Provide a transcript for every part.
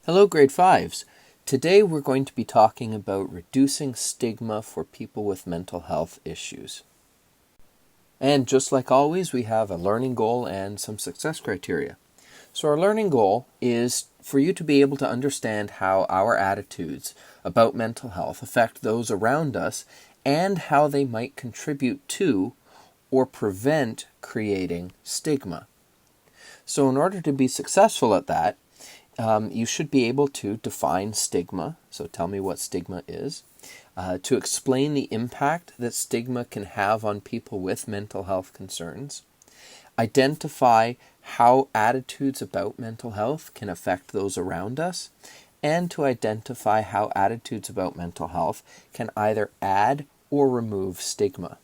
Hello, grade 5s. Today we're going to be talking about reducing stigma for people with mental health issues. And just like always, we have a learning goal and some success criteria. So our learning goal is for you to be able to understand how our attitudes about mental health affect those around us and how they might contribute to or prevent creating stigma. So in order to be successful at that, you should be able to define stigma, so tell me what stigma is, to explain the impact that stigma can have on people with mental health concerns, identify how attitudes about mental health can affect those around us, and to identify how attitudes about mental health can either add or remove stigma.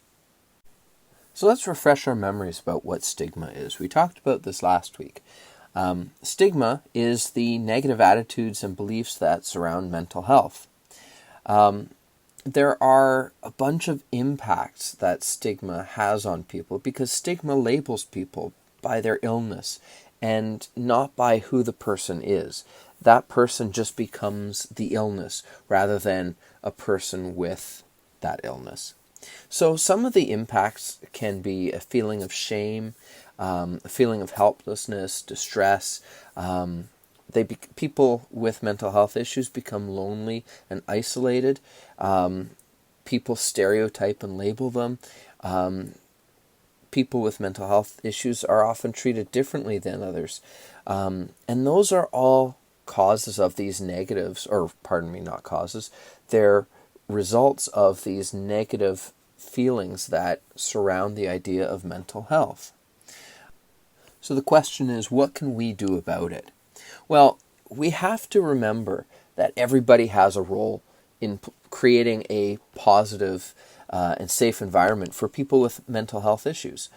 So let's refresh our memories about what stigma is. We talked about this last week. Stigma is the negative attitudes and beliefs that surround mental health. There are a bunch of impacts that stigma has on people because stigma labels people by their illness and not by who the person is. That person just becomes the illness rather than a person with that illness. So some of the impacts can be a feeling of shame, a feeling of helplessness, distress. People with mental health issues become lonely and isolated. People stereotype and label them. People with mental health issues are often treated differently than others. And those are all causes of these negatives, or pardon me, not causes. They're results of these negative feelings that surround the idea of mental health. So the question is, what can we do about it? Well, we have to remember that everybody has a role in creating a positive and safe environment for people with mental health issues.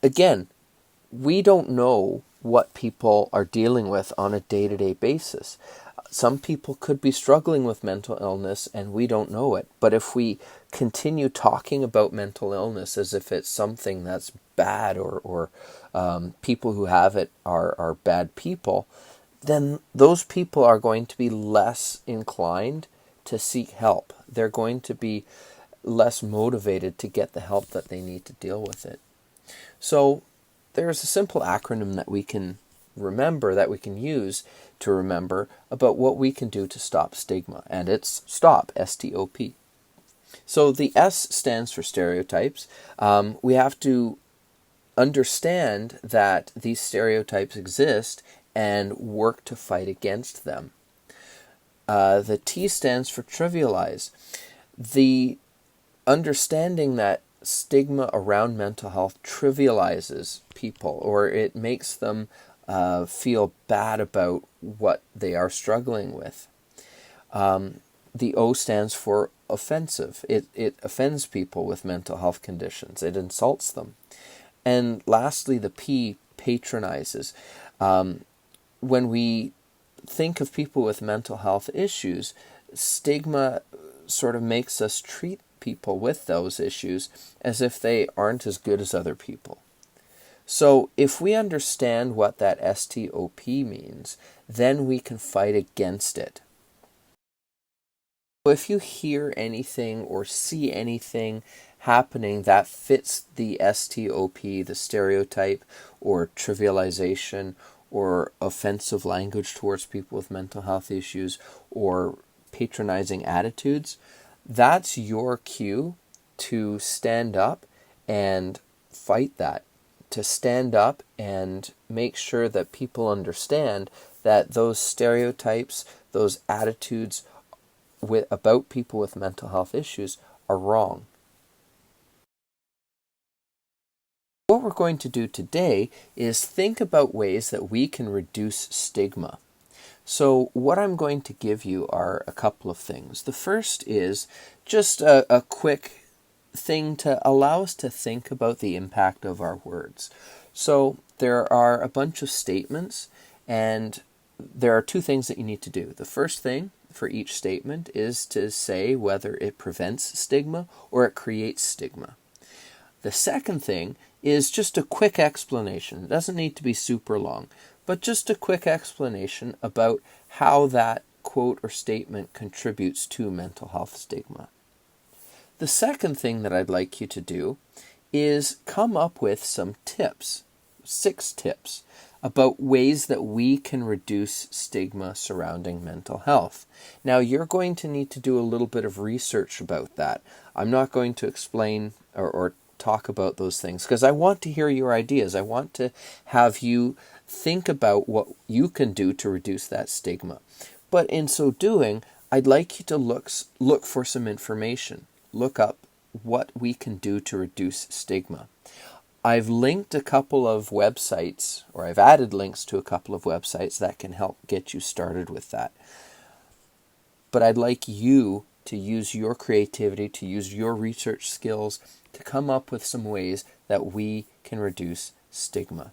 Again, we don't know what people are dealing with on a day-to-day basis. Some people could be struggling with mental illness and we don't know it. But if we continue talking about mental illness as if it's something that's bad or people who have it are bad people, then those people are going to be less inclined to seek help. They're going to be less motivated to get the help that they need to deal with it. So there's a simple acronym that we can remember, that we can use to remember about what we can do to stop stigma, and it's STOP, S-T-O-P. So the S stands for stereotypes. We have to understand that these stereotypes exist and work to fight against them. The T stands for trivialize. The understanding that stigma around mental health trivializes people, or it makes them feel bad about what they are struggling with. The O stands for offensive. It offends people with mental health conditions. It insults them. And lastly, the P patronizes. When we think of people with mental health issues, stigma sort of makes us treat people with those issues as if they aren't as good as other people. So if we understand what that STOP means, then we can fight against it. So if you hear anything or see anything happening that fits the STOP, the stereotype or trivialization or offensive language towards people with mental health issues or patronizing attitudes, that's your cue to stand up and fight that. To stand up and make sure that people understand that those stereotypes, those attitudes about people with mental health issues are wrong. What we're going to do today is think about ways that we can reduce stigma. So what I'm going to give you are a couple of things. The first is just a quick thing to allow us to think about the impact of our words. So there are a bunch of statements, and there are two things that you need to do. The first thing for each statement is to say whether it prevents stigma or it creates stigma. The second thing is just a quick explanation. It doesn't need to be super long, but just a quick explanation about how that quote or statement contributes to mental health stigma. The second thing that I'd like you to do is come up with some tips, 6 tips, about ways that we can reduce stigma surrounding mental health. Now, you're going to need to do a little bit of research about that. I'm not going to explain or talk about those things because I want to hear your ideas. I want to have you think about what you can do to reduce that stigma. But in so doing, I'd like you to look for some information. Look up what we can do to reduce stigma. I've linked a couple of websites, or I've added links to a couple of websites that can help get you started with that. But I'd like you to use your creativity, to use your research skills, to come up with some ways that we can reduce stigma.